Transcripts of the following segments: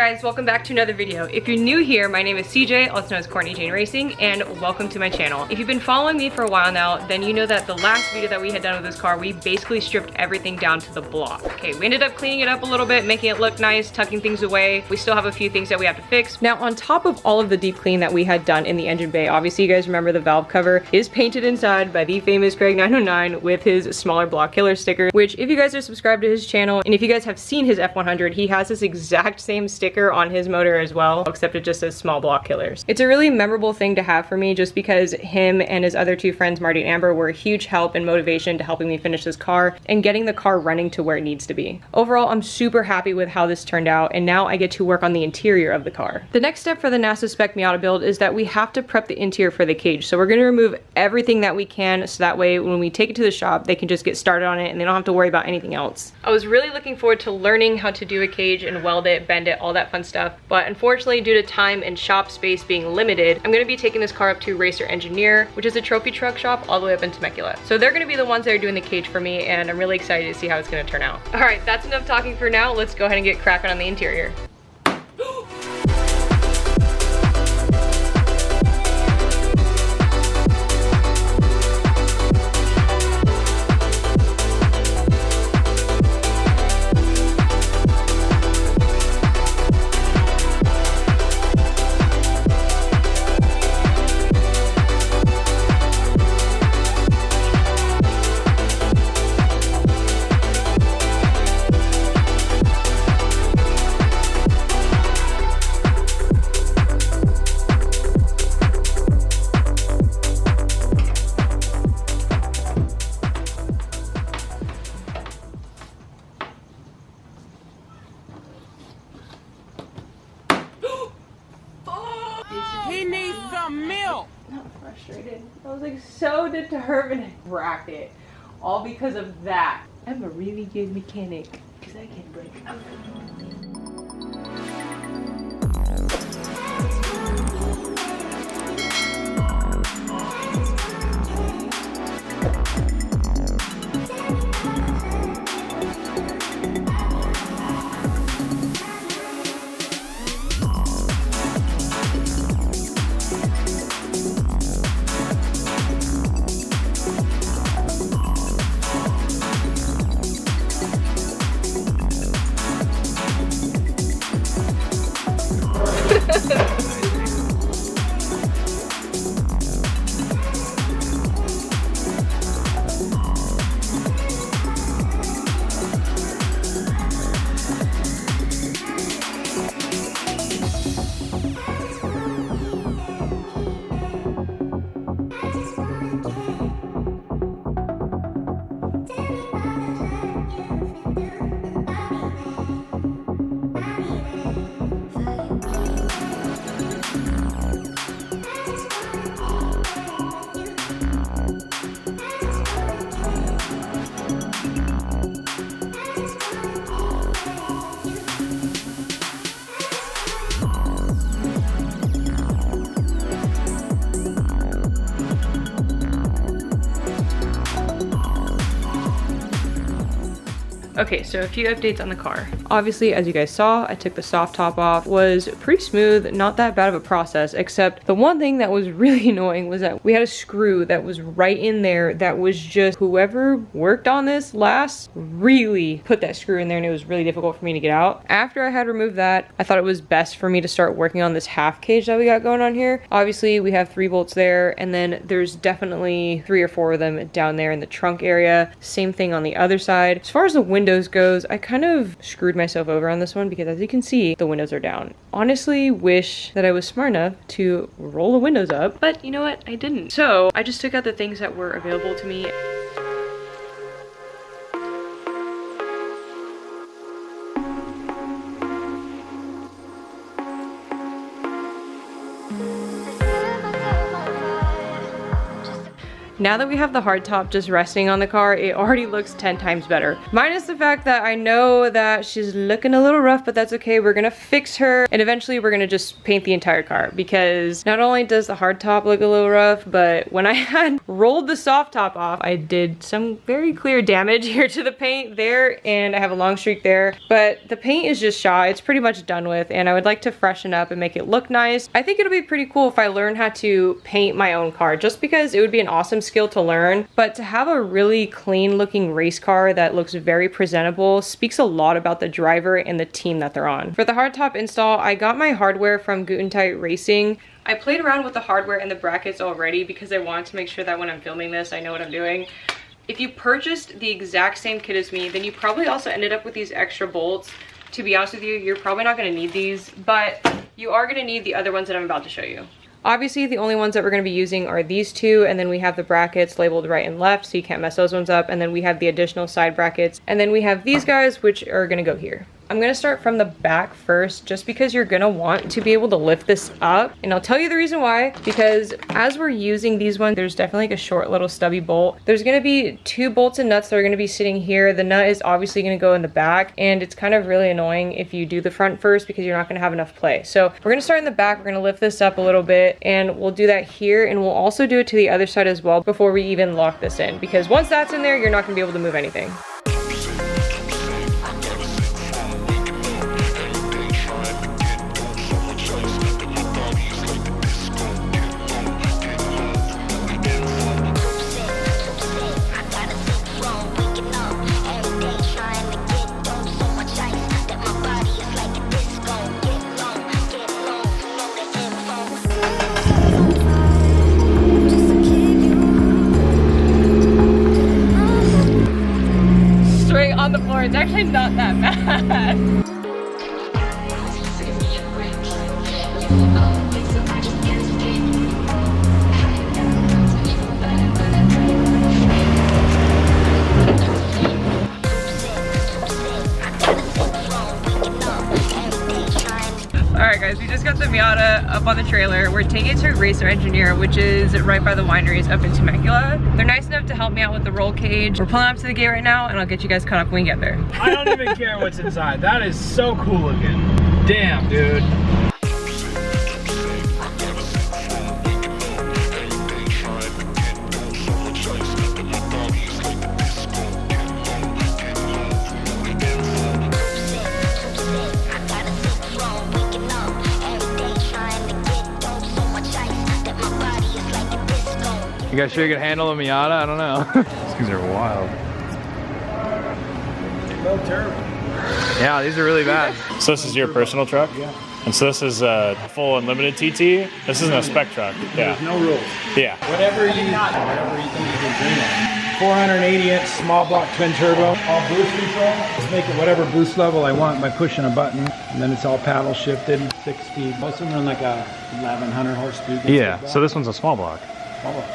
guys, welcome back to another video. If you're new here, my name is CJ, also known as Courtney Jane Racing, and welcome to my channel. If you've been following me for a while now, then you know that the last video that we had done with this car, we basically stripped everything down to the block. Okay, we ended up cleaning it up a little bit, making it look nice, tucking things away. We still have a few things that we have to fix. Now, on top of all of the deep clean that we had done in the engine bay, obviously you guys remember the valve cover is painted inside by the famous Craig 909 with his smaller block killer sticker, which if you guys are subscribed to his channel, and if you guys have seen his F100, he has this exact same sticker on his motor as well, except it just says small block killers. It's a really memorable thing to have for me just because him and his other two friends, Marty and Amber, were a huge help and motivation to helping me finish this car and getting the car running to where it needs to be. Overall, I'm super happy with how this turned out, and now I get to work on the interior of the car. The next step for the NASA Spec Miata build is that we have to prep the interior for the cage. So we're gonna remove everything that we can so that way when we take it to the shop, they can just get started on it and they don't have to worry about anything else. I was really looking forward to learning how to do a cage and weld it, bend it, all that fun stuff. But unfortunately, due to time and shop space being limited, I'm gonna be taking this car up to Racer Engineer, which is a trophy truck shop all the way up in Temecula. So they're gonna be the ones that are doing the cage for me, and I'm really excited to see how it's gonna turn out. All right, that's enough talking for now. Let's go ahead and get cracking on the interior. He needs some milk. I'm frustrated. I was like so determined to rack it. All because of that. I'm a really good mechanic because I can break them. Okay, so a few updates on the car. Obviously, as you guys saw, I took the soft top off. Was pretty smooth, not that bad of a process, except the one thing that was really annoying was that we had a screw that was right in there that was just, whoever worked on this last really put that screw in there, and it was really difficult for me to get out. After I had removed that, I thought it was best for me to start working on this half cage that we got going on here. Obviously, we have 3 bolts there, and then there's definitely 3 or 4 of them down there in the trunk area. Same thing on the other side. As far as the windows goes, I kind of screwed myself over on this one because as you can see, the windows are down. Honestly, wish that I was smart enough to roll the windows up, but you know what? I didn't. So I just took out the things that were available to me. Now that we have the hardtop just resting on the car, it already looks 10 times better. Minus the fact that I know that she's looking a little rough, but that's okay. We're gonna fix her, and eventually we're gonna just paint the entire car, because not only does the hardtop look a little rough, but when I had rolled the soft top off, I did some very clear damage here to the paint there, and I have a long streak there. But the paint is just shot. It's pretty much done with, and I would like to freshen up and make it look nice. I think it'll be pretty cool if I learn how to paint my own car, just because it would be an awesome skill to learn. But to have a really clean looking race car that looks very presentable speaks a lot about the driver and the team that they're on. For the hardtop install, I got my hardware from Gutentite Racing. I played around with the hardware and the brackets already because I wanted to make sure that when I'm filming this, I know what I'm doing. If you purchased the exact same kit as me, then you probably also ended up with these extra bolts. To be honest with you, you're probably not gonna need these, but you are gonna need the other ones that I'm about to show you. Obviously, the only ones that we're gonna be using are these two, and then we have the brackets labeled right and left, so you can't mess those ones up, and then we have the additional side brackets, and then we have these guys, which are gonna go here. I'm gonna start from the back first, just because you're gonna want to be able to lift this up. And I'll tell you the reason why, because as we're using these ones, there's definitely like a short little stubby bolt. There's gonna be 2 bolts and nuts that are gonna be sitting here. The nut is obviously gonna go in the back, and it's kind of really annoying if you do the front first because you're not gonna have enough play. So we're gonna start in the back, we're gonna lift this up a little bit, and we'll do that here, and we'll also do it to the other side as well before we even lock this in, because once that's in there, you're not gonna be able to move anything. On the floor, it's actually not that bad. Alright guys, we just got the Miata up on the trailer. We're taking it to Racer Engineer, which is right by the wineries up in Temecula. They're nice enough to help me out with the roll cage. We're pulling up to the gate right now, and I'll get you guys caught up when we get there. I don't even care what's inside. That is so cool looking. Damn, dude. You guys sure you can handle a Miata? I don't know. These things are wild. No, terrible. Yeah, these are really bad. So this is your personal truck? Yeah. And so this is a full unlimited TT? This isn't a spec truck. Yeah. There's no rules. Yeah. Whatever you think you can dream of. 480-inch small block twin turbo, all boost control. Just make it whatever boost level I want by pushing a button. And then it's all paddle shifted, 6-speed. Most of them run like a 1100 horse speed. Yeah, so this one's a small block.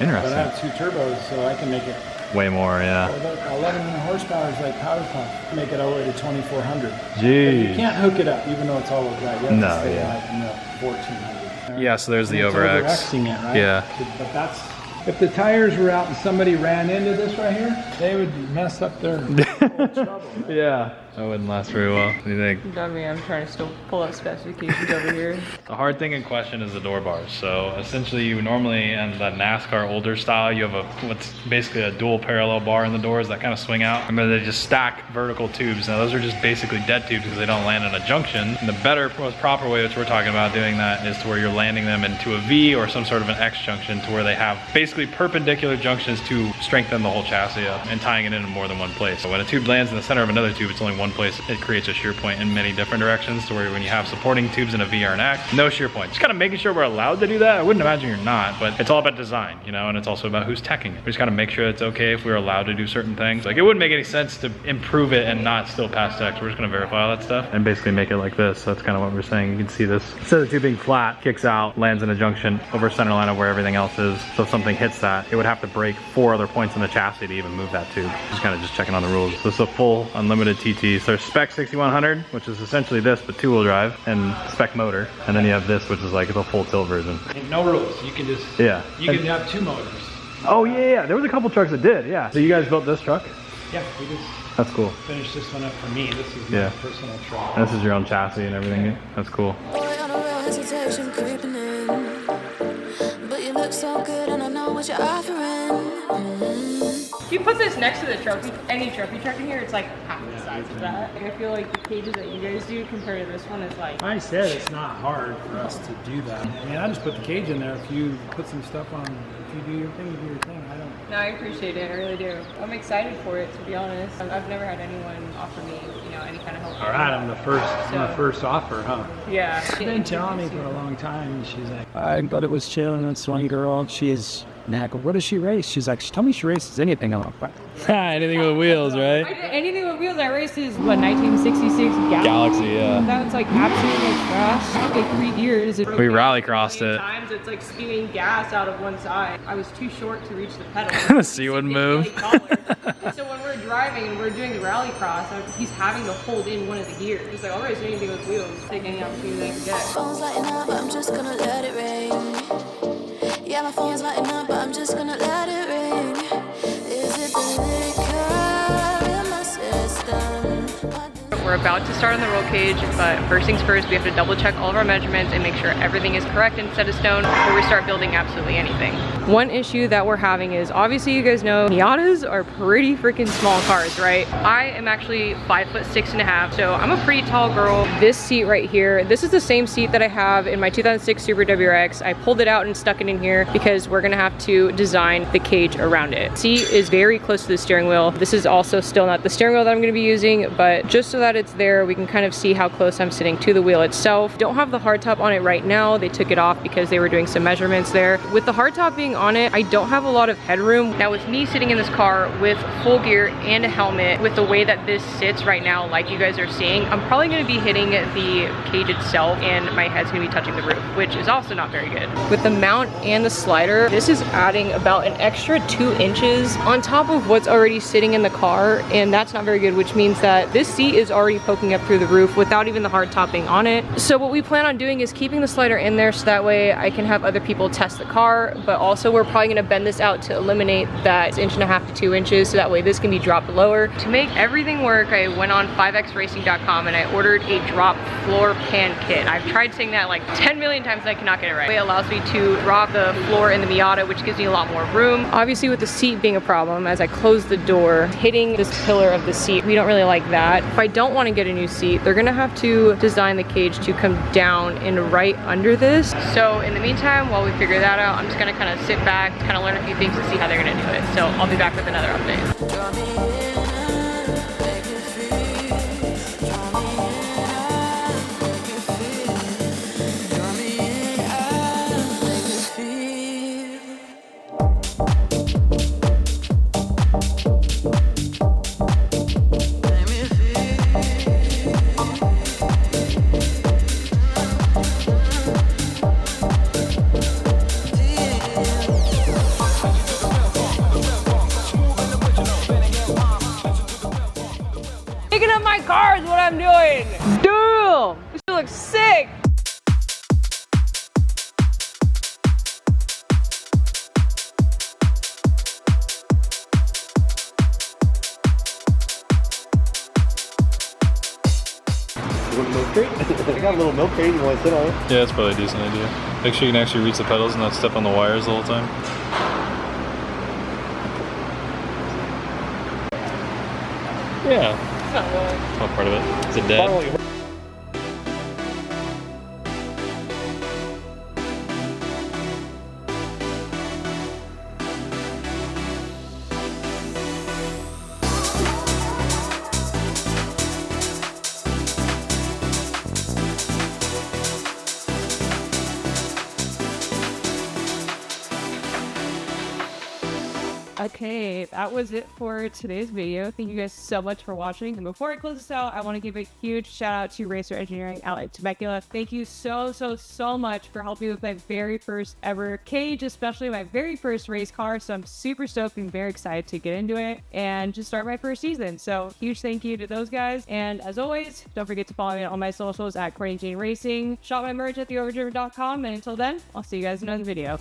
Interesting. But I have 2 turbos, so I can make it way more, yeah. 1100 horsepower is like power pump. Make it all the way to 2400. Jeez. You can't hook it up, even though it's all looked right. You have to stay yeah. like, 1400. Yeah, so there's the It's over-X. over-Xing it, right? Yeah. But that's, if the tires were out and somebody ran into this right here, they would mess up their trouble. Yeah. That wouldn't last very well. What do you think? Dummy, I'm trying to still pull up specifications over here. The hard thing in question is the door bars. So essentially you normally, in the NASCAR older style, you have what's basically a dual parallel bar in the doors that kind of swing out. And then they just stack vertical tubes. Now those are just basically dead tubes because they don't land in a junction. And the better, most proper way, which we're talking about doing that, is to where you're landing them into a V or some sort of an X junction, to where they have basically perpendicular junctions to strengthen the whole chassis up and tying it in more than one place. So when a tube lands in the center of another tube, it's only one place. It creates a shear point in many different directions, to where when you have supporting tubes in a V or an X, no shear point. Just kind of making sure we're allowed to do that. I wouldn't imagine you're not, but it's all about design, you know, and it's also about who's teching it. We just gotta make sure it's okay if we're allowed to do certain things. Like, it wouldn't make any sense to improve it and not still pass tech. We're just gonna verify all that stuff and basically make it like this. So that's kind of what we're saying. You can see this. Instead of the tube being flat, kicks out, lands in a junction over center line of where everything else is. So if something hits that, it would have to break 4 other points in the chassis to even move that tube. Just kind of just checking on the rules. So this is a full unlimited TT. So there's Spec 6100, which is essentially this but 2-wheel drive and Spec motor, and then you have this, which is like the full tilt version. And no rules. You can just, yeah, you can have 2 motors. Oh yeah, there was a couple trucks that did, yeah. So you guys built this truck? Yeah, we just That's cool. finished this one up for me. This is my personal truck. And this is your own chassis and everything. That's cool. Boy, on a real hesitation creeping in. But you look so good and I know what you're offering. If you put this next to the trophy, any trophy truck in here, it's like half the size of that. Like, I feel like the cages that you guys do compared to this one is like... I said it's not hard for us to do that. I mean, I just put the cage in there. If you put some stuff on, if you do your thing, you do your thing. I don't... No, I appreciate it. I really do. I'm excited for it, to be honest. I've never had anyone offer me, you know, any kind of help. All right, I'm the first offer, huh? Yeah. She's been telling me for a long time. She's like, I thought it was chill, and that's one girl. She is knack. What does she race? She's like, tell me she races anything. I'm like, what? Anything with wheels, right? Anything with wheels I raced is, what, 1966 Galaxy, yeah. That's like absolutely trash. Okay, 3 years. It We rallycrossed it. Times it's like spewing gas out of one side. I was too short to reach the pedal. The seat wouldn't move. And so when we're driving and we're doing the rallycross, he's having to hold in one of the gears. He's like, I'll race anything with wheels. Take any opportunity that I can get. Phone's lighting up, but I'm just gonna let it ring. Yeah, my phone's lighting up, but I'm just gonna let it ring. Is it the liquor in my system? We're about to start on the roll cage, but first things first, we have to double check all of our measurements and make sure everything is correct and set in stone before we start building absolutely anything. One issue that we're having is, obviously you guys know Miatas are pretty freaking small cars, right? I am actually 5'6.5", so I'm a pretty tall girl. This seat right here, this is the same seat that I have in my 2006 Super WRX. I pulled it out and stuck it in here because we're gonna have to design the cage around it. Seat is very close to the steering wheel. This is also still not the steering wheel that I'm gonna be using, but just so that it's there, we can kind of see how close I'm sitting to the wheel itself. Don't have the hardtop on it right now. They took it off because they were doing some measurements there. With the hardtop being on it, I don't have a lot of headroom. Now with me sitting in this car with full gear and a helmet, with the way that this sits right now, like you guys are seeing, I'm probably gonna be hitting the cage itself and my head's gonna be touching the roof, which is also not very good. With the mount and the slider, this is adding about an extra 2 inches on top of what's already sitting in the car, and that's not very good, which means that this seat is already poking up through the roof without even the hard topping on it. So what we plan on doing is keeping the slider in there so that way I can have other people test the car, but also we're probably gonna bend this out to eliminate that 1.5 to 2 inches so that way this can be dropped lower. To make everything work, I went on 5xracing.com and I ordered a drop floor pan kit. I've tried saying that like 10 million times and I cannot get it right. It allows me to drop the floor in the Miata, which gives me a lot more room. Obviously with the seat being a problem, as I close the door, hitting this pillar of the seat, we don't really like that. If I don't want to get a new seat, they're gonna have to design the cage to come down and right under this. So in the meantime, while we figure that out, I'm just gonna kind of sit back, kind of learn a few things to see how they're gonna do it. So I'll be back with another update. Draw me in, make it feel. Draw me in, make it feel. Draw me in, make it feel. Make me Picking up my car is what I'm doing. Damn, this looks sick. I got a little milk crate you want to sit on it. Yeah, that's probably a decent idea. Make sure you can actually reach the pedals and not step on the wires the whole time. Yeah, It's not really. that's not part of it. Is it dead? Finally. Okay, that was it for today's video. Thank you guys so much for watching. And before I close this out, I want to give a huge shout out to Racer Engineering out at Temecula. Thank you so much for helping me with my very first ever cage, especially my very first race car. So I'm super stoked and very excited to get into it and just start my first season. So huge thank you to those guys. And as always, don't forget to follow me on my socials at Courtney Jane Racing. Shop my merch at theoverdriven.com. And until then, I'll see you guys in another video.